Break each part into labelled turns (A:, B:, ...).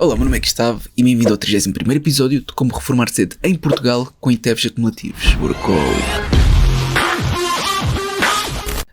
A: Olá, meu nome é Gustavo e bem-vindo ao 31º episódio de Como Reformar Cedo em Portugal com ETFs acumulativos. Bora.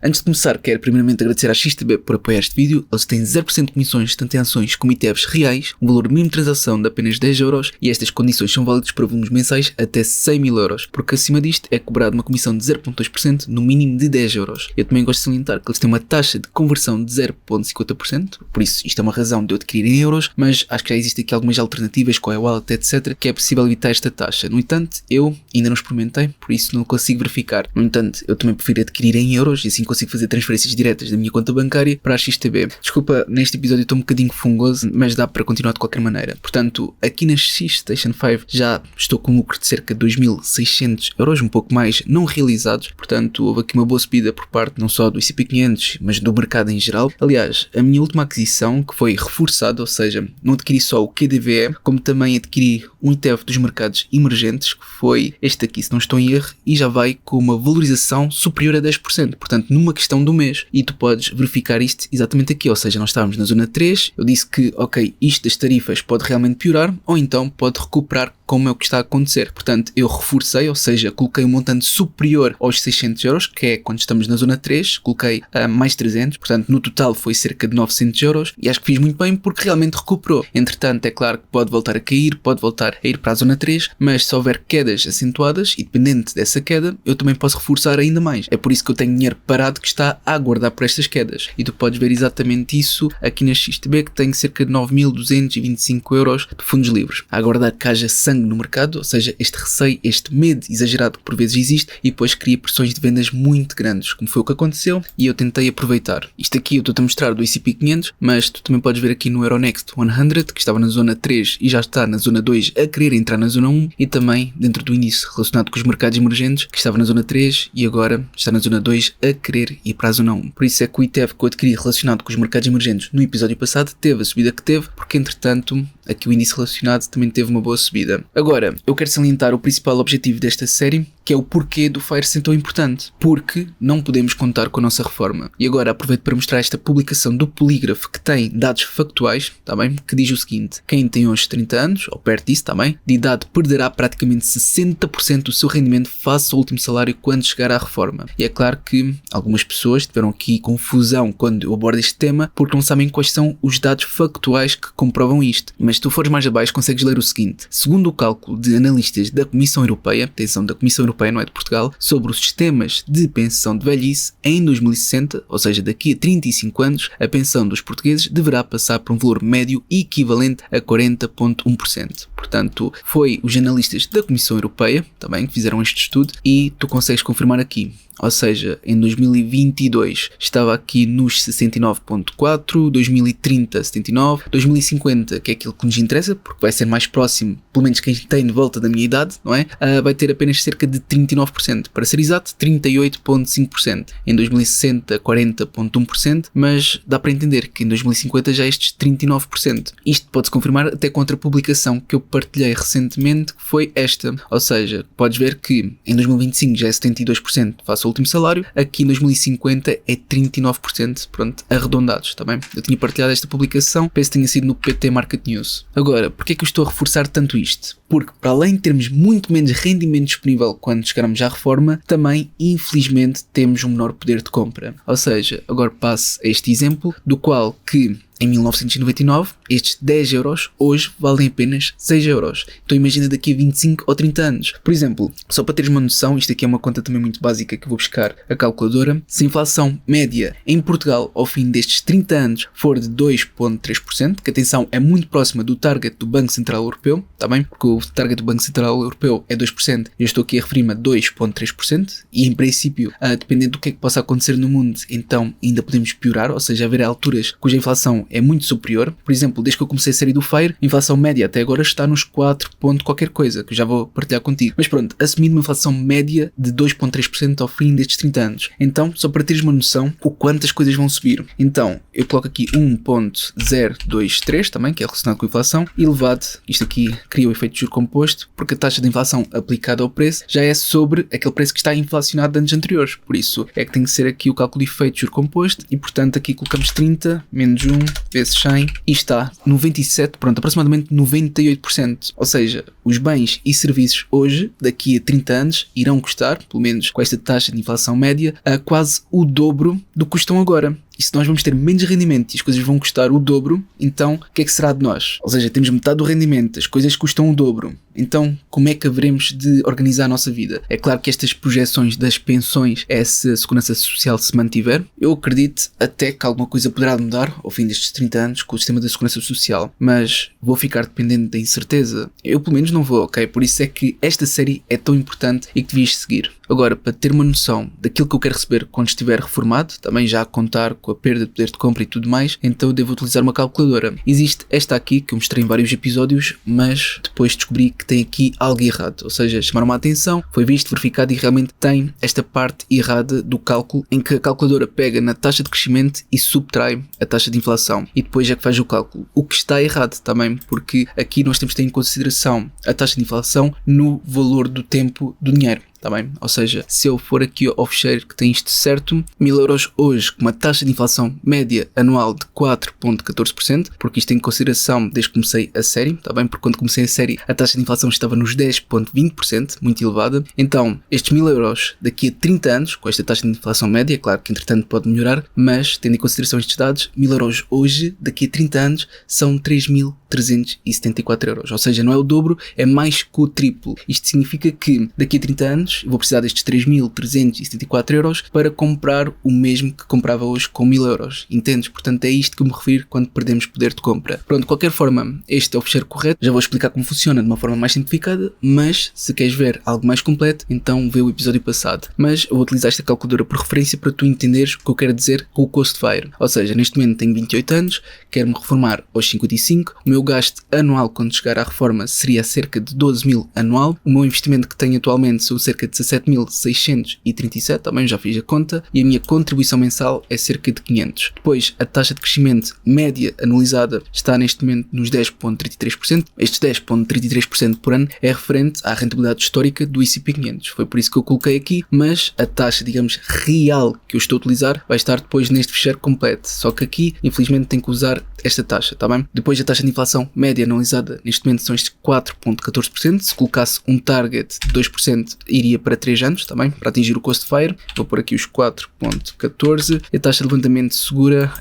A: Antes de começar, quero primeiramente agradecer à XTB por apoiar este vídeo. Eles têm 0% de comissões tanto em ações como ETFs reais, um valor mínimo de transação de apenas 10€ e estas condições são válidas para volumes mensais até 100.000€, porque acima disto é cobrado uma comissão de 0,2% no mínimo de 10€. Eu também gosto de salientar que eles têm uma taxa de conversão de 0,50%, por isso isto é uma razão de eu adquirir em euros, mas acho que já existem aqui algumas alternativas com a wallet, etc, que é possível evitar esta taxa. No entanto, eu ainda não experimentei, por isso não consigo verificar. No entanto, eu também prefiro adquirir em euros e assim consigo fazer transferências diretas da minha conta bancária para a XTB. Desculpa, neste episódio estou um bocadinho fungoso, mas dá para continuar de qualquer maneira. Portanto, aqui na X-Station 5 já estou com um lucro de cerca de 2.600€, um pouco mais não realizados. Portanto, houve aqui uma boa subida por parte não só do ICP 500, mas do mercado em geral. Aliás, a minha última aquisição, que foi reforçada, ou seja, não adquiri só o QDVE, como também adquiri um ETF dos mercados emergentes, que foi este aqui, se não estou em erro, e já vai com uma valorização superior a 10%. Portanto, numa questão do mês, e tu podes verificar isto exatamente aqui, ou seja, nós estávamos na zona 3, eu disse que, ok, isto das tarifas pode realmente piorar, ou então pode recuperar como é o que está a acontecer. Portanto, eu reforcei, ou seja, coloquei um montante superior aos 600€, que é quando estamos na zona 3, coloquei mais 300, portanto, no total foi cerca de 900€, e acho que fiz muito bem porque realmente recuperou. Entretanto, é claro que pode voltar a cair, pode voltar a ir para a zona 3, mas se houver quedas acentuadas, e dependente dessa queda, eu também posso reforçar ainda mais. É por isso que eu tenho dinheiro parado que está a aguardar por estas quedas. E tu podes ver exatamente isso aqui na XTB, que tenho cerca de 9.225€ de fundos livres, a aguardar que haja sangue no mercado, ou seja, este receio, este medo exagerado que por vezes existe e depois cria pressões de vendas muito grandes, como foi o que aconteceu, e eu tentei aproveitar. Isto aqui eu estou-te a mostrar do ICP 500, mas tu também podes ver aqui no Euronext 100, que estava na zona 3 e já está na zona 2 a querer entrar na zona 1, e também dentro do índice relacionado com os mercados emergentes, que estava na zona 3 e agora está na zona 2 a querer ir para a zona 1. Por isso é que o ETF que eu adquiri relacionado com os mercados emergentes no episódio passado teve a subida que teve, porque entretanto aqui o índice relacionado também teve uma boa subida. Agora, eu quero salientar o principal objetivo desta série, que é o porquê do FIRE ser tão importante. Porque não podemos contar com a nossa reforma. E agora aproveito para mostrar esta publicação do Polígrafo, que tem dados factuais, tá bem? Que diz o seguinte: quem tem hoje 30 anos, ou perto disso, tá bem? De idade, perderá praticamente 60% do seu rendimento face ao último salário quando chegar à reforma. E é claro que algumas pessoas tiveram aqui confusão quando eu abordo este tema, porque não sabem quais são os dados factuais que comprovam isto. Mas se tu fores mais abaixo, consegues ler o seguinte: segundo o cálculo de analistas da Comissão Europeia, atenção, da Comissão Europeia, não é de Portugal, sobre os sistemas de pensão de velhice, em 2060, ou seja, daqui a 35 anos, a pensão dos portugueses deverá passar por um valor médio equivalente a 40,1%. Portanto, foi os analistas da Comissão Europeia também que fizeram este estudo e tu consegues confirmar aqui. Ou seja, em 2022 estava aqui nos 69,4, 2030 79, 2050, que é aquilo que nos interessa, porque vai ser mais próximo, pelo menos quem tem de volta da minha idade, não é? Vai ter apenas cerca de 39%, para ser exato, 38,5%. Em 2060, 40,1%, mas dá para entender que em 2050 já estes 39%. Isto pode-se confirmar até contra a publicação que eu partilhei recentemente, que foi esta. Ou seja, podes ver que em 2025 já é 72% face ao último salário, aqui em 2050 é 39%, pronto, arredondados, tá bem? Eu tinha partilhado esta publicação, penso que tenha sido no PT Market News. Agora, porque é que eu estou a reforçar tanto isto? Porque para além de termos muito menos rendimento disponível quando chegarmos à reforma, também, infelizmente, temos um menor poder de compra. Ou seja, agora passo a este exemplo, do qual que em 1999, estes 10€ hoje valem apenas 6€. Então imagina daqui a 25 ou 30 anos. Por exemplo, só para teres uma noção, isto aqui é uma conta também muito básica que eu vou buscar a calculadora. Se a inflação média em Portugal ao fim destes 30 anos for de 2,3%, que atenção é muito próxima do target do Banco Central Europeu, está bem? Porque o target do Banco Central Europeu é 2%, eu estou aqui a referir-me a 2,3%, e em princípio, dependendo do que é que possa acontecer no mundo, então ainda podemos piorar, ou seja, haver alturas cuja inflação é muito superior. Por exemplo, desde que eu comecei a série do FIRE, a inflação média até agora está nos 4 ponto qualquer coisa, que eu já vou partilhar contigo. Mas pronto, assumindo uma inflação média de 2,3% ao fim destes 30 anos. Então, só para teres uma noção o quanto as coisas vão subir. Então, eu coloco aqui 1,023 também, que é relacionado com a inflação, elevado, isto aqui cria o efeito de juro composto, porque a taxa de inflação aplicada ao preço já é sobre aquele preço que está inflacionado de anos anteriores. Por isso, é que tem que ser aqui o cálculo de efeito de juro composto, e portanto aqui colocamos 30 menos 1 vezes 100 e está 97, aproximadamente 98%. Ou seja, os bens e serviços hoje, daqui a 30 anos, irão custar, pelo menos com esta taxa de inflação média, a quase o dobro do que custam agora. E se nós vamos ter menos rendimento e as coisas vão custar o dobro, então o que é que será de nós? Ou seja, temos metade do rendimento, as coisas custam o dobro. Então, como é que haveremos de organizar a nossa vida? É claro que estas projeções das pensões, essa segurança social se mantiver, eu acredito até que alguma coisa poderá mudar ao fim destes 30 anos com o sistema da segurança social, mas vou ficar dependente da incerteza? Eu pelo menos não vou, ok? Por isso é que esta série é tão importante e que devias seguir. Agora, para ter uma noção daquilo que eu quero receber quando estiver reformado, também já a contar com a perda de poder de compra e tudo mais, então eu devo utilizar uma calculadora. Existe esta aqui, que eu mostrei em vários episódios, mas depois descobri que tem aqui algo errado, ou seja, chamaram-me a atenção, foi visto, verificado e realmente tem esta parte errada do cálculo, em que a calculadora pega na taxa de crescimento e subtrai a taxa de inflação, e depois é que faz o cálculo. O que está errado também, porque aqui nós temos que ter em consideração a taxa de inflação no valor do tempo do dinheiro. Tá bem? Ou seja, se eu for aqui ao fecheiro que tem isto certo, 1000 euros hoje com uma taxa de inflação média anual de 4,14%, porque isto tem em consideração desde que comecei a série, tá bem? Porque quando comecei a série a taxa de inflação estava nos 10,20%, muito elevada. Então, estes 1000 euros daqui a 30 anos, com esta taxa de inflação média, claro que entretanto pode melhorar, mas tendo em consideração estes dados, 1000 euros hoje, daqui a 30 anos, são 3.374 euros. Ou seja, não é o dobro, é mais que o triplo. Isto significa que daqui a 30 anos vou precisar destes 3.374 euros para comprar o mesmo que comprava hoje com 1000 euros. Entendes? Portanto, é isto que eu me refiro quando perdemos poder de compra. Pronto, de qualquer forma, este é o fecheiro correto. Já vou explicar como funciona de uma forma mais simplificada, mas se queres ver algo mais completo, então vê o episódio passado. Mas eu vou utilizar esta calculadora por referência para tu entenderes o que eu quero dizer com o Cost Fire. Ou seja, neste momento tenho 28 anos, quero-me reformar aos 55, o meu gasto anual quando chegar à reforma seria cerca de 12.000 anual, o meu investimento que tenho atualmente são cerca de 17.637, também já fiz a conta, e a minha contribuição mensal é cerca de 500. Depois, a taxa de crescimento média anualizada está neste momento nos 10,33%. Estes 10,33% por ano é referente à rentabilidade histórica do S&P 500. Foi por isso que eu coloquei aqui, mas a taxa, digamos, real que eu estou a utilizar vai estar depois neste fecheiro completo. Só que aqui, infelizmente, tenho que usar esta taxa, tá bem? Depois a taxa de inflação média anualizada neste momento são estes 4,14%. Se colocasse um target de 2%, iria para 3 anos, tá bem? Para atingir o Cost Fire, vou pôr aqui os 4,14%. E a taxa de levantamento segura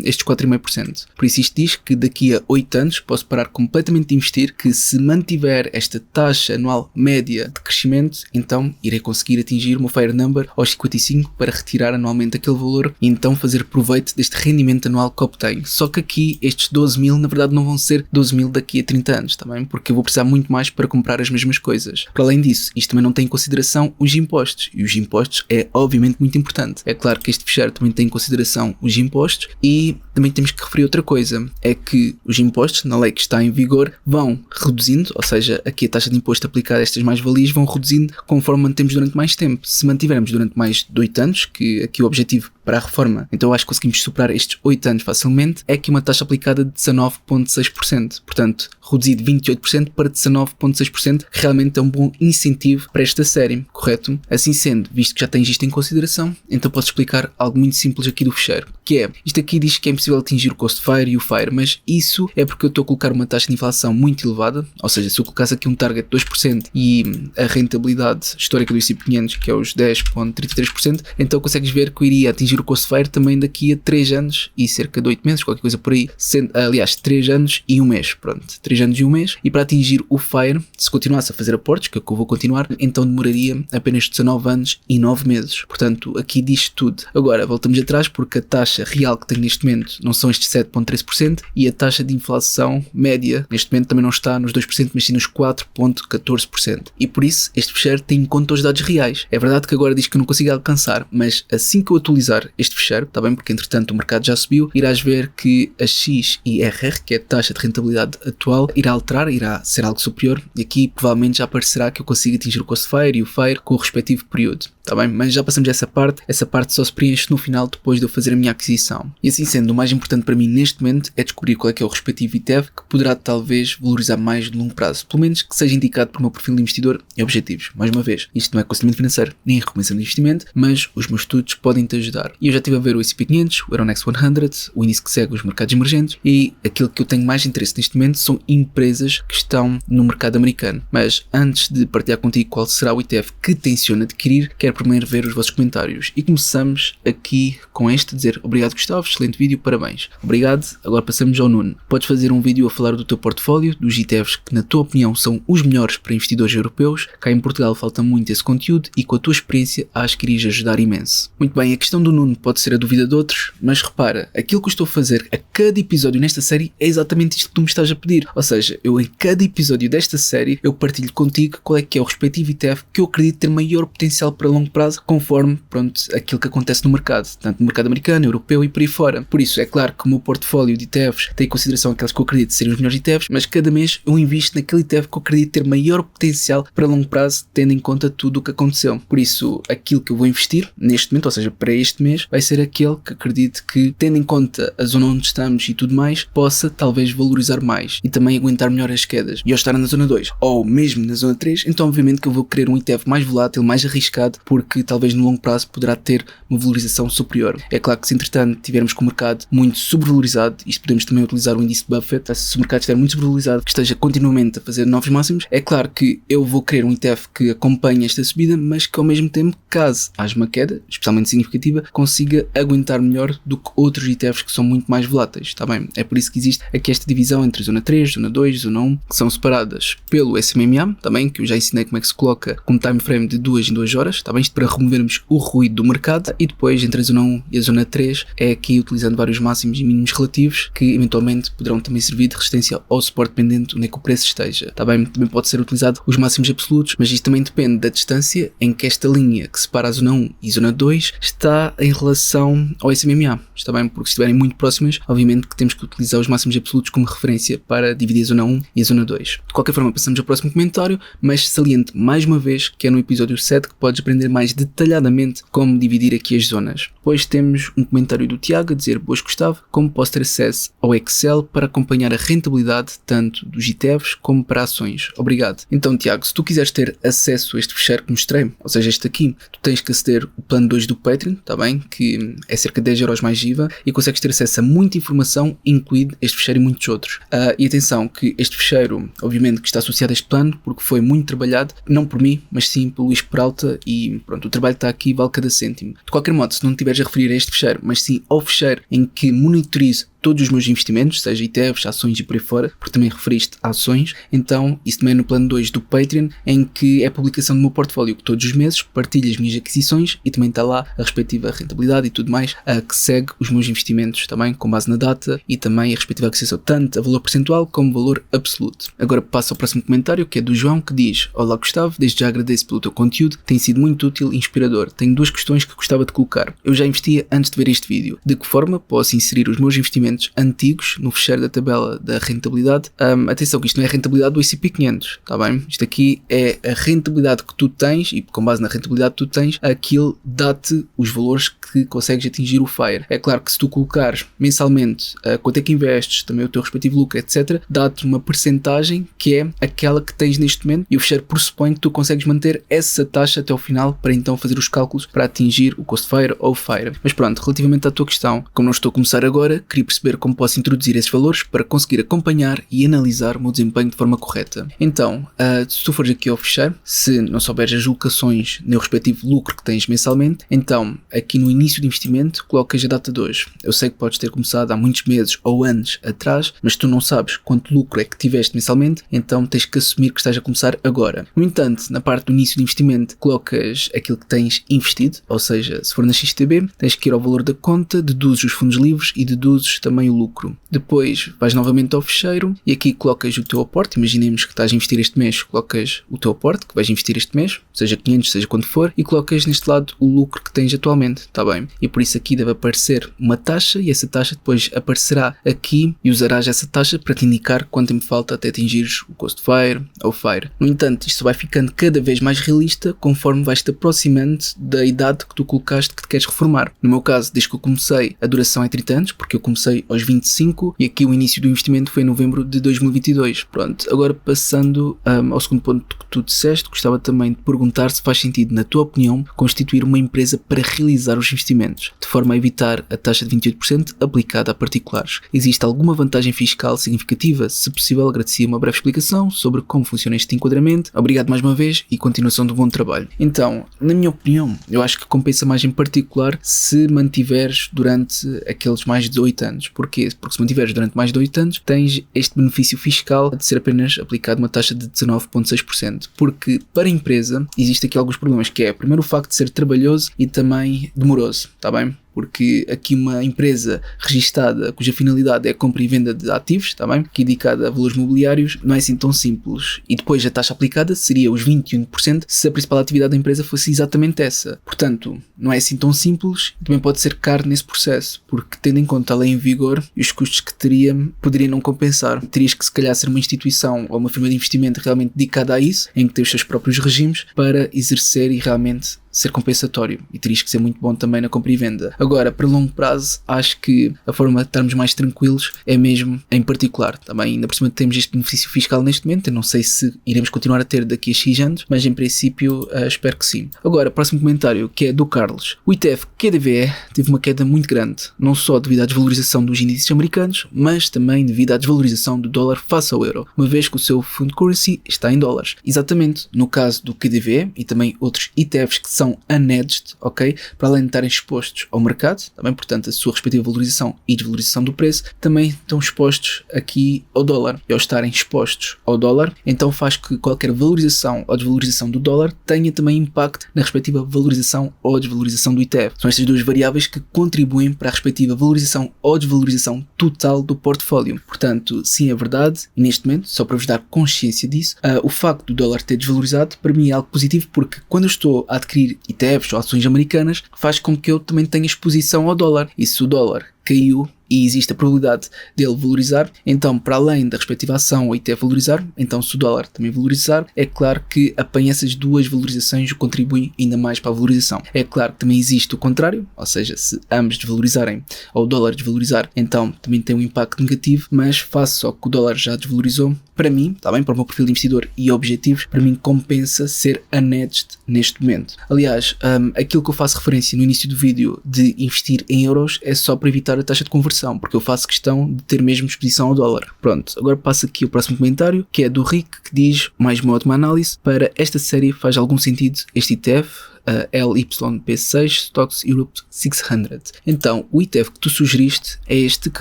A: estes 4,5%. Por isso isto diz que daqui a 8 anos posso parar completamente de investir, que se mantiver esta taxa anual média de crescimento, então irei conseguir atingir o meu Fire Number aos 55 para retirar anualmente aquele valor e então fazer proveito deste rendimento anual que obtenho. Só que aqui estes 12.000 na verdade não vão ser 12.000 daqui a 30 anos, também, porque eu vou precisar muito mais para comprar as mesmas coisas. Para além disso, isto também não tem em consideração os impostos, e os impostos é obviamente muito importante. É claro que este fecheiro também tem em consideração os impostos e também temos que referir outra coisa, é que os impostos, na lei que está em vigor, vão reduzindo, ou seja, aqui a taxa de imposto aplicada a estas mais-valias vão reduzindo conforme mantemos durante mais tempo. Se mantivermos durante mais de 8 anos, que aqui o objetivo para a reforma, então eu acho que conseguimos superar estes 8 anos facilmente, é que uma taxa aplicada de 19,6%. Portanto, reduzir de 28% para 19,6%, que realmente é um bom incentivo para esta série, correto? Assim sendo, visto que já tens isto em consideração, então posso explicar algo muito simples aqui do fecheiro, que é, isto aqui diz que é impossível atingir o Cost Fire e o Fire, mas isso é porque eu estou a colocar uma taxa de inflação muito elevada, ou seja, se eu colocasse aqui um target de 2% e a rentabilidade histórica do S&P 500, que é os 10,33%, então consegues ver que eu iria atingir o Cost Fire também daqui a 3 anos e cerca de 8 meses, qualquer coisa por aí, aliás, 3 anos e 1 mês, pronto, 3 anos e 1 mês, e para atingir o Fire, se continuasse a fazer aportes, que é o que eu vou continuar, então demoraria apenas 19 anos e 9 meses, portanto, aqui diz tudo. Agora, voltamos atrás porque a taxa real que tenho neste momento não são estes 7,13% e a taxa de inflação média neste momento também não está nos 2%, mas sim nos 4,14%, e por isso este fecheiro tem em conta os dados reais. É verdade que agora diz que eu não consigo alcançar, mas assim que eu atualizar este fecheiro, está bem, porque entretanto o mercado já subiu, irás ver que a XIRR, que é a taxa de rentabilidade atual, irá alterar, irá ser algo superior, e aqui provavelmente já aparecerá que eu consigo atingir o Cost Fire e o Fire com o respectivo período. tá bem? Mas já passamos essa parte só se preenche no final depois de eu fazer a minha aquisição. E assim sendo, o mais importante para mim neste momento é descobrir qual é que é o respectivo ETF que poderá talvez valorizar mais no longo prazo, pelo menos que seja indicado por meu perfil de investidor e objetivos. Mais uma vez, isto não é aconselhamento financeiro nem recomendação de investimento, mas os meus estudos podem te ajudar. E eu já estive a ver o S&P 500, o Euronext 100, o índice que segue os mercados emergentes, e aquilo que eu tenho mais interesse neste momento são empresas que estão no mercado americano. Mas antes de partilhar contigo qual será o ETF que tenciono adquirir, quero primeiro ver os vossos comentários. E começamos aqui com este, dizer obrigado Gustavo, excelente vídeo, parabéns. Obrigado, agora passamos ao Nuno. Podes fazer um vídeo a falar do teu portfólio, dos ETFs que na tua opinião são os melhores para investidores europeus. Cá em Portugal falta muito esse conteúdo e com a tua experiência acho que irias ajudar imenso. Muito bem, a questão do Nuno pode ser a dúvida de outros, mas repara, aquilo que eu estou a fazer a cada episódio nesta série é exatamente isto que tu me estás a pedir. Ou seja, eu em cada episódio desta série eu partilho contigo qual é que é o respectivo ETF que eu acredito ter maior potencial para longo prazo, conforme, pronto, aquilo que acontece no mercado, tanto no mercado americano, europeu e por aí fora. Por isso, é claro que o meu portfólio de ETFs tem em consideração aqueles que eu acredito serem os melhores ETFs, mas cada mês eu invisto naquele ETF que eu acredito ter maior potencial para longo prazo, tendo em conta tudo o que aconteceu. Por isso, aquilo que eu vou investir neste momento, ou seja, para este mês, vai ser aquele que acredito que, tendo em conta a zona onde estamos e tudo mais, possa talvez valorizar mais e também aguentar melhor as quedas. E ao estar na zona 2 ou mesmo na zona 3, então obviamente que eu vou querer um ETF mais volátil, mais arriscado, porque talvez no longo prazo poderá ter uma valorização superior. É claro que se entretanto tivermos com o mercado muito sobrevalorizado, isto podemos também utilizar o índice Buffett, se o mercado estiver muito sobrevalorizado, que esteja continuamente a fazer novos máximos, é claro que eu vou querer um ETF que acompanhe esta subida, mas que ao mesmo tempo, caso haja uma queda, especialmente significativa, consiga aguentar melhor do que outros ETFs que são muito mais voláteis, está bem? É por isso que existe aqui esta divisão entre zona 3, zona 2, zona 1, que são separadas pelo SMMA, também, que eu já ensinei como é que se coloca com um time frame de 2 em 2 horas, está bem? Isto para removermos o ruído do mercado, e depois entre a zona 1 e a zona 3 é aqui utilizando vários máximos e mínimos relativos que eventualmente poderão também servir de resistência ao suporte dependente onde é que o preço esteja, está bem? Também pode ser utilizado os máximos absolutos, mas isto também depende da distância em que esta linha que separa a zona 1 e zona 2 está em relação ao SMMA, está bem? Porque se estiverem muito próximas, obviamente que temos que utilizar os máximos absolutos como referência para dividir a zona 1 e a zona 2. De qualquer forma, passamos ao próximo comentário, mas saliente mais uma vez que é no episódio 7 que podes aprender mais detalhadamente como dividir aqui as zonas. Depois temos um comentário do Tiago a dizer: boas Gustavo, como posso ter acesso ao Excel para acompanhar a rentabilidade tanto dos ETFs como para ações? Obrigado. Então Tiago, se tu quiseres ter acesso a este fecheiro que mostrei, ou seja, este aqui, tu tens que aceder ao plano 2 do Patreon, está bem? Que é cerca de 10 euros mais IVA e consegues ter acesso a muita informação, incluído este fecheiro e muitos outros. E atenção que este fecheiro, obviamente que está associado a este plano, porque foi muito trabalhado, não por mim, mas sim pelo Luís Peralta, e pronto, o trabalho que está aqui vale cada cêntimo. De qualquer modo, se não tiveres a referir a este fecheiro, mas sim ao fecheiro em que monitorizo todos os meus investimentos, seja ETFs, ações e por aí fora, porque também referiste a ações, então isso também é no plano 2 do Patreon, em que é a publicação do meu portfólio, que todos os meses partilho as minhas aquisições e também está lá a respectiva rentabilidade e tudo mais, que segue os meus investimentos também com base na data e também a respectiva aquisição, tanto a valor percentual como valor absoluto. Agora passo ao próximo comentário, que é do João, que diz: olá Gustavo, desde já agradeço pelo teu conteúdo, tem sido muito útil e inspirador. Tenho duas questões que gostava de colocar. Eu já investia antes de ver este vídeo. De que forma posso inserir os meus investimentos antigos no fecheiro da tabela da rentabilidade? Atenção que isto não é a rentabilidade do S&P 500, está bem? Isto aqui é a rentabilidade que tu tens, e com base na rentabilidade que tu tens, aquilo dá-te os valores que consegues atingir o FIRE. É claro que se tu colocares mensalmente quanto é que investes, também o teu respectivo lucro, etc., dá-te uma percentagem que é aquela que tens neste momento, e o fecheiro pressupõe que tu consegues manter essa taxa até ao final para então fazer os cálculos para atingir o Cost FIRE ou o FIRE. Mas pronto, relativamente à tua questão, como não estou a começar agora, queria perceber como posso introduzir esses valores para conseguir acompanhar e analisar o meu desempenho de forma correta. Então, se tu fores aqui ao fecheiro, se não souberes as alocações no respectivo lucro que tens mensalmente, então aqui no início de investimento colocas a data de hoje. Eu sei que podes ter começado há muitos meses ou anos atrás, mas tu não sabes quanto lucro é que tiveste mensalmente, então tens que assumir que estás a começar agora. No entanto, na parte do início de investimento colocas aquilo que tens investido, ou seja, se for na XTB, tens que ir ao valor da conta, deduzes os fundos livres e deduzes também também o lucro. Depois vais novamente ao fecheiro e aqui colocas o teu aporte. Imaginemos que estás a investir este mês, colocas o teu aporte que vais investir este mês, seja 500, seja quanto for, e colocas neste lado o lucro que tens atualmente, está bem? E por isso aqui deve aparecer uma taxa e essa taxa depois aparecerá aqui e usarás essa taxa para te indicar quanto tempo falta até atingires o Cost Fire ou Fire. No entanto, isto vai ficando cada vez mais realista conforme vais-te aproximando da idade que tu colocaste que te queres reformar. No meu caso, desde que eu comecei, a duração é 30 anos, porque eu comecei aos 25 e aqui o início do investimento foi em novembro de 2022. Pronto, agora passando ao segundo ponto que tu disseste, gostava também de perguntar se faz sentido, na tua opinião, constituir uma empresa para realizar os investimentos, de forma a evitar a taxa de 28% aplicada a particulares. Existe alguma vantagem fiscal significativa? Se possível, agradecia uma breve explicação sobre como funciona este enquadramento. Obrigado mais uma vez e continuação do bom trabalho. Então, na minha opinião, eu acho que compensa mais em particular se mantiveres durante aqueles mais de 8 anos. Porquê? Porque se mantiveres durante mais de 8 anos, tens este benefício fiscal de ser apenas aplicado uma taxa de 19,6%. Porque para a empresa existe aqui alguns problemas, que é primeiro o facto de ser trabalhoso e também demoroso, está bem? Porque aqui uma empresa registada cuja finalidade é a compra e venda de ativos, está bem? Que é dedicada a valores mobiliários, não é assim tão simples. E depois a taxa aplicada seria os 21% se a principal atividade da empresa fosse exatamente essa. Portanto, não é assim tão simples e também pode ser caro nesse processo, porque tendo em conta a lei em vigor e os custos que teria, poderia não compensar. Terias que se calhar ser uma instituição ou uma firma de investimento realmente dedicada a isso, em que tem os seus próprios regimes, para exercer e realmente ser compensatório, e terias que ser muito bom também na compra e venda. Agora, para longo prazo, acho que a forma de estarmos mais tranquilos é mesmo em particular. Também, ainda por cima, temos este benefício fiscal neste momento. Eu não sei se iremos continuar a ter daqui a X anos, mas em princípio espero que sim. Agora, próximo comentário, que é do Carlos. O ETF QDVE teve uma queda muito grande, não só devido à desvalorização dos índices americanos, mas também devido à desvalorização do dólar face ao euro, uma vez que o seu fund currency está em dólares. Exatamente, no caso do QDVE e também outros ETFs que são unhedged, ok? Para além de estarem expostos ao mercado, também, portanto, a sua respectiva valorização e desvalorização do preço, também estão expostos aqui ao dólar. E ao estarem expostos ao dólar, então faz que qualquer valorização ou desvalorização do dólar tenha também impacto na respectiva valorização ou desvalorização do ETF. São estas duas variáveis que contribuem para a respectiva valorização ou desvalorização total do portfólio. Portanto, sim, é verdade, e neste momento, só para vos dar consciência disso, o facto do dólar ter desvalorizado, para mim é algo positivo, porque quando eu estou a adquirir ETFs ou ações americanas, faz com que eu também tenha exposição ao dólar. E se o dólar caiu e existe a probabilidade dele valorizar, então, para além da respectiva ação ou ETF valorizar, então se o dólar também valorizar, é claro que apanha essas duas valorizações e contribuem ainda mais para a valorização. É claro que também existe o contrário, ou seja, se ambos desvalorizarem ou o dólar desvalorizar, então também tem um impacto negativo, mas face ao que o dólar já desvalorizou, para mim, está bem, para o meu perfil de investidor e objetivos, para mim compensa ser unhedged neste momento. Aliás, aquilo que eu faço referência no início do vídeo de investir em euros é só para evitar a taxa de conversão, porque eu faço questão de ter mesmo exposição ao dólar. Pronto, agora passo aqui o próximo comentário, que é do Rick, que diz, mais uma ótima análise, para esta série faz algum sentido este ETF, LYP6 Stocks Europe 600. Então, o ETF que tu sugeriste é este que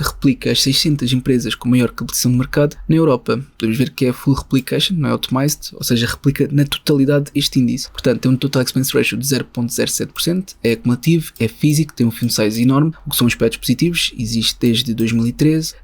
A: replica as 600 empresas com maior capitalização de mercado na Europa. Podemos ver que é full replication, não é optimized, ou seja, replica na totalidade este índice. Portanto, tem um total expense ratio de 0,07%, é acumulativo, é físico, tem um fund size enorme, o que são aspectos positivos, existe desde 2013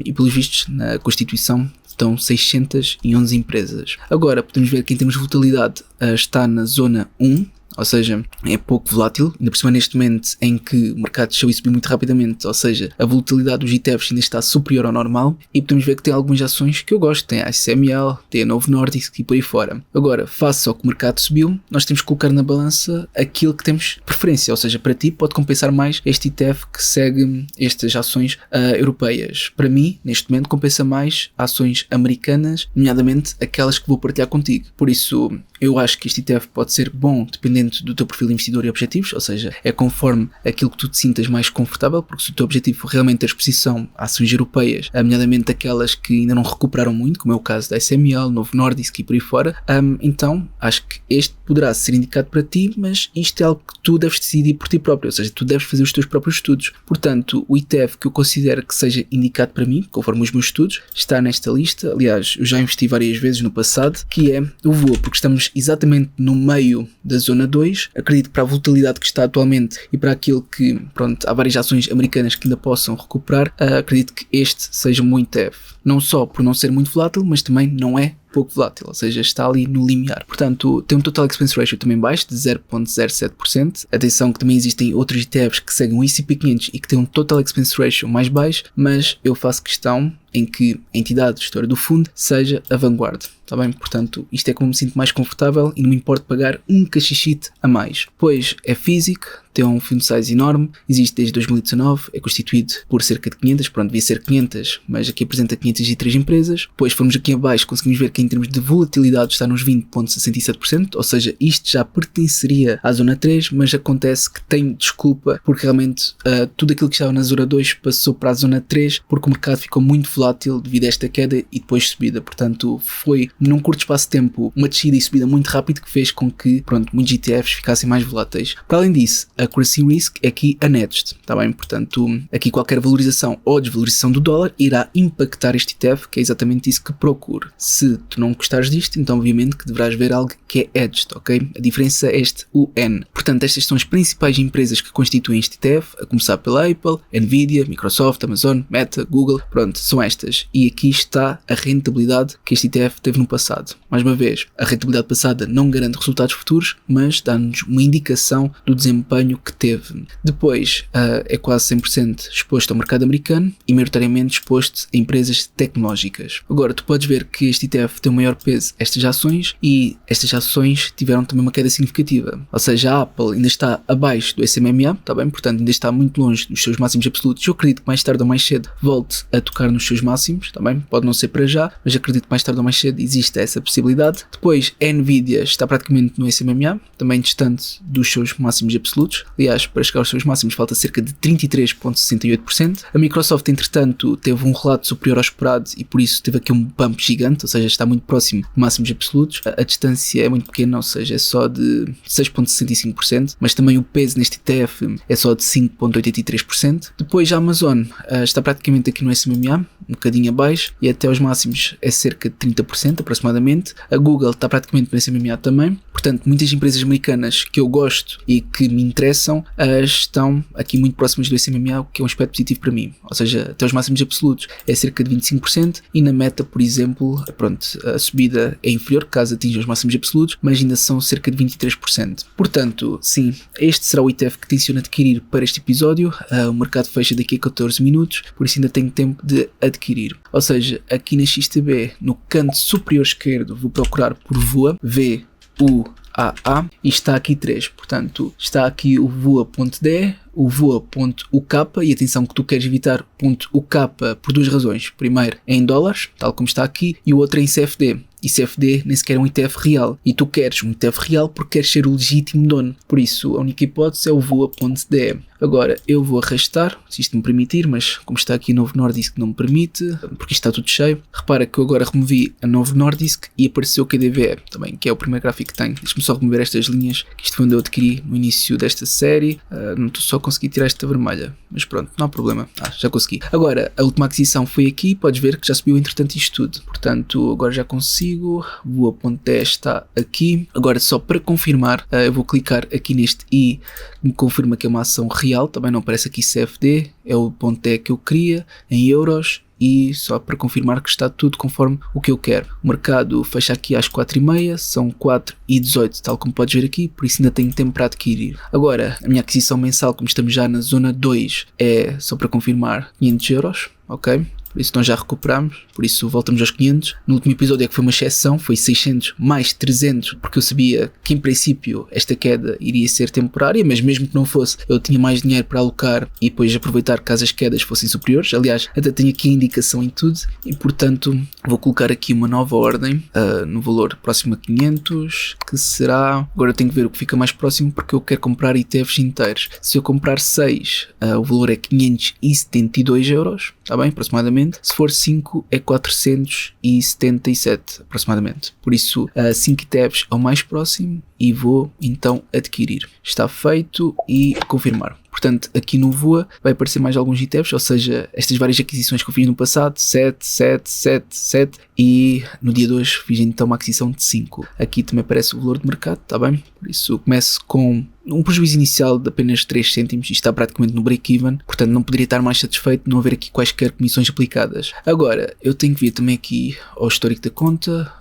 A: e pelos vistos na Constituição estão 611 empresas. Agora, podemos ver que em termos de volatilidade está na zona 1, ou seja, é pouco volátil, ainda por cima neste momento em que o mercado deixou isso subir muito rapidamente, ou seja, a volatilidade dos ETFs ainda está superior ao normal, e podemos ver que tem algumas ações que eu gosto, tem a ICML, tem a Novo Nordisk e por aí fora. Agora, face ao que o mercado subiu, nós temos que colocar na balança aquilo que temos preferência, ou seja, para ti pode compensar mais este ETF que segue estas ações europeias. Para mim, neste momento, compensa mais ações americanas, nomeadamente aquelas que vou partilhar contigo. Por isso, eu acho que este ETF pode ser bom dependendo do teu perfil de investidor e objetivos, ou seja, é conforme aquilo que tu te sintas mais confortável, porque se o teu objetivo for realmente ter exposição a ações europeias, nomeadamente aquelas que ainda não recuperaram muito, como é o caso da SML, Novo Nordisk e por aí fora, então acho que este poderá ser indicado para ti, mas isto é algo que tu deves decidir por ti próprio, ou seja, tu deves fazer os teus próprios estudos. Portanto, o ETF que eu considero que seja indicado para mim, conforme os meus estudos, está nesta lista. Aliás, eu já investi várias vezes no passado, que é o VOA, porque estamos exatamente no meio da zona do 2, acredito que para a volatilidade que está atualmente e para aquilo que, pronto, há várias ações americanas que ainda possam recuperar, acredito que este seja um ETF. Não só por não ser muito volátil, mas também não é pouco volátil, ou seja, está ali no limiar. Portanto, tem um Total Expense Ratio também baixo, de 0.07%. Atenção que também existem outros ETFs que seguem o S&P 500 e que têm um Total Expense Ratio mais baixo, mas eu faço questão em que a entidade gestora do fundo seja a Vanguard, está bem? Portanto, isto é como me sinto mais confortável e não me importa pagar um cachixite a mais. Pois é físico, tem um fundo size enorme, existe desde 2019, é constituído por cerca de 500, pronto, devia ser 500, mas aqui apresenta 503 empresas. Depois, formos aqui abaixo, conseguimos ver que em termos de volatilidade está nos 20.67%, ou seja, isto já pertenceria à zona 3, mas acontece que tem desculpa, porque realmente tudo aquilo que estava na zona 2 passou para a zona 3, porque o mercado ficou muito volátil devido a esta queda e depois subida. Portanto, foi num curto espaço de tempo uma descida e subida muito rápida que fez com que, pronto, muitos ETFs ficassem mais voláteis. Para além disso, a Accuracy Risk é aqui unhedged, está bem? Portanto, aqui qualquer valorização ou desvalorização do dólar irá impactar este ETF, que é exatamente isso que procuro. Se tu não gostares disto, então obviamente que deverás ver algo que é hedged, ok? A diferença é este UN. Portanto, estas são as principais empresas que constituem este ETF, a começar pela Apple, Nvidia, Microsoft, Amazon, Meta, Google, pronto, são estas. E aqui está a rentabilidade que este ETF teve no passado. Mais uma vez, a rentabilidade passada não garante resultados futuros, mas dá-nos uma indicação do desempenho que teve. Depois, é quase 100% exposto ao mercado americano e maioritariamente exposto a empresas tecnológicas. Agora, tu podes ver que este ETF tem um maior peso a estas ações e estas ações tiveram também uma queda significativa. Ou seja, a Apple ainda está abaixo do SMA, está bem? Portanto, ainda está muito longe dos seus máximos absolutos. Eu acredito que mais tarde ou mais cedo volte a tocar nos seus máximos, está bem? Pode não ser para já, mas acredito que mais tarde ou mais cedo existe essa possibilidade. Depois, a Nvidia está praticamente no SMA, também distante dos seus máximos absolutos. Aliás, para chegar aos seus máximos falta cerca de 33.68%. A Microsoft, entretanto, teve um relato superior ao esperado e por isso teve aqui um bump gigante, ou seja, está muito próximo de máximos absolutos. A distância é muito pequena, ou seja, é só de 6.65%, mas também o peso neste ETF é só de 5.83%. Depois a Amazon está praticamente aqui no SMA, um bocadinho abaixo, e até aos máximos é cerca de 30% aproximadamente. A Google está praticamente no SMA também. Portanto, muitas empresas americanas que eu gosto e que me interessam estão aqui muito próximas do SMA, o que é um aspecto positivo para mim. Ou seja, até os máximos absolutos é cerca de 25% e na Meta, por exemplo, pronto, a subida é inferior caso atinja os máximos absolutos, mas ainda são cerca de 23%. Portanto, sim, este será o ETF que tenciono adquirir para este episódio. O mercado fecha daqui a 14 minutos, por isso ainda tenho tempo de adquirir. Ou seja, aqui na XTB, no canto superior esquerdo, vou procurar por VOA, VUAA, e está aqui 3, portanto está aqui o VOA.de, o VOA.UK, e atenção que tu queres evitar .UK por duas razões. Primeiro é em dólares, tal como está aqui, e o outro é em CFD. E CFD nem sequer é um ETF real. E tu queres um ETF real porque queres ser o legítimo dono. Por isso, a única hipótese é o VOA.de. Agora, eu vou arrastar, se isto me permitir, mas como está aqui Novo Nordisk não me permite, porque isto está tudo cheio. Repara que eu agora removi a Novo Nordisk e apareceu o KDVE também, que é o primeiro gráfico que tenho. Deixa-me só remover estas linhas, que isto foi onde eu adquiri no início desta série. Não estou só a conseguir tirar esta vermelha, mas pronto, não há problema. Já consegui. Agora, a última aquisição foi aqui, podes ver que já subiu entretanto isto tudo. Portanto, agora já consigo. VOA.10 está aqui. Agora, só para confirmar, eu vou clicar aqui neste i, que me confirma que é uma ação real. Também não aparece aqui CFD, é o .10 que eu queria, em euros. E só para confirmar que está tudo conforme o que eu quero. O mercado fecha aqui às 4h30, são 4h18, tal como podes ver aqui, por isso ainda tenho tempo para adquirir. Agora, a minha aquisição mensal, como estamos já na zona 2, é, só para confirmar, 500 euros, ok? Por isso nós já recuperamos, por isso voltamos aos 500. No último episódio é que foi uma exceção, foi 600 mais 300, porque eu sabia que em princípio esta queda iria ser temporária, mas mesmo que não fosse, eu tinha mais dinheiro para alocar e depois aproveitar caso as quedas fossem superiores. Aliás, até tenho aqui a indicação em tudo e portanto vou colocar aqui uma nova ordem no valor próximo a 500, que será... Agora eu tenho que ver o que fica mais próximo porque eu quero comprar ETFs inteiros. Se eu comprar 6, o valor é 572 euros, está bem? Aproximadamente. Se for 5 é 477 aproximadamente. Por isso 5 ETFs ao mais próximo e vou então adquirir. Está feito e confirmar. Portanto, aqui no Voa vai aparecer mais alguns ETFs, ou seja, estas várias aquisições que eu fiz no passado, 7, 7, 7, 7 e no dia 2 fiz então uma aquisição de 5. Aqui também aparece o valor de mercado, está bem? Por isso eu começo com um prejuízo inicial de apenas 3 cêntimos, isto está praticamente no break-even, portanto não poderia estar mais satisfeito de não haver aqui quaisquer comissões aplicadas. Agora, eu tenho que vir também aqui ao histórico da conta,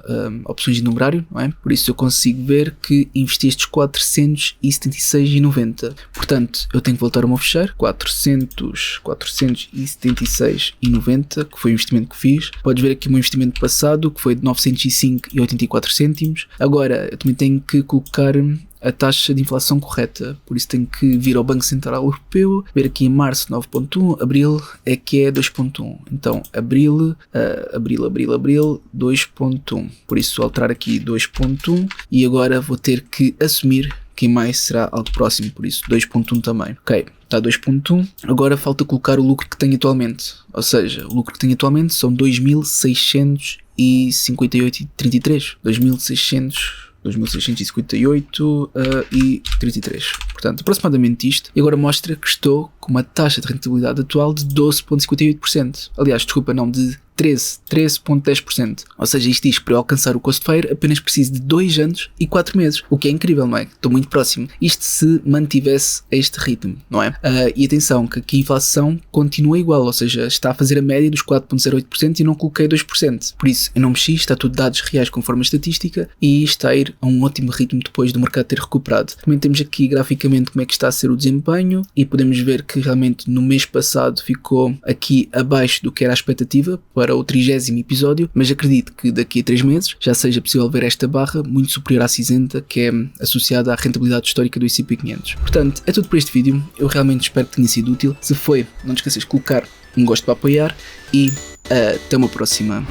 A: opções de numerário, não é? Por isso eu consigo ver que investi estes 476,90. Portanto, eu tenho que voltar ao meu fecheiro, 476,90, que foi o investimento que fiz. Podes ver aqui o meu investimento passado, que foi de 905,84 cêntimos. Agora, eu também tenho que colocar a taxa de inflação correta, por isso tenho que vir ao Banco Central Europeu, ver aqui em março 9.1, abril é que é 2.1, então abril 2.1, por isso alterar aqui 2.1 e agora vou ter que assumir que em maio será algo próximo, por isso 2.1 também. Ok, está 2.1, agora falta colocar o lucro que tenho atualmente, ou seja, o lucro que tenho atualmente são 2.658,33, 2.658,33. Portanto, aproximadamente isto. E agora mostra que estou com uma taxa de rentabilidade atual de 12,58%. Aliás, desculpa, não, de 13,10%. Ou seja, isto diz que para eu alcançar o cost fair apenas preciso de 2 anos e 4 meses. O que é incrível, não é? Estou muito próximo. Isto se mantivesse a este ritmo, não é? E atenção, que aqui a inflação continua igual, ou seja, está a fazer a média dos 4,08% e não coloquei 2%. Por isso, eu não mexi, está tudo dados reais conforme a estatística e está a ir a um ótimo ritmo depois do mercado ter recuperado. Também temos aqui graficamente como é que está a ser o desempenho e podemos ver que realmente no mês passado ficou aqui abaixo do que era a expectativa para o 30º episódio, mas acredito que daqui a 3 meses já seja possível ver esta barra muito superior à cinzenta que é associada à rentabilidade histórica do S&P 500. Portanto, é tudo por este vídeo, eu realmente espero que tenha sido útil. Se foi, não te esqueças de colocar um gosto para apoiar e até uma próxima.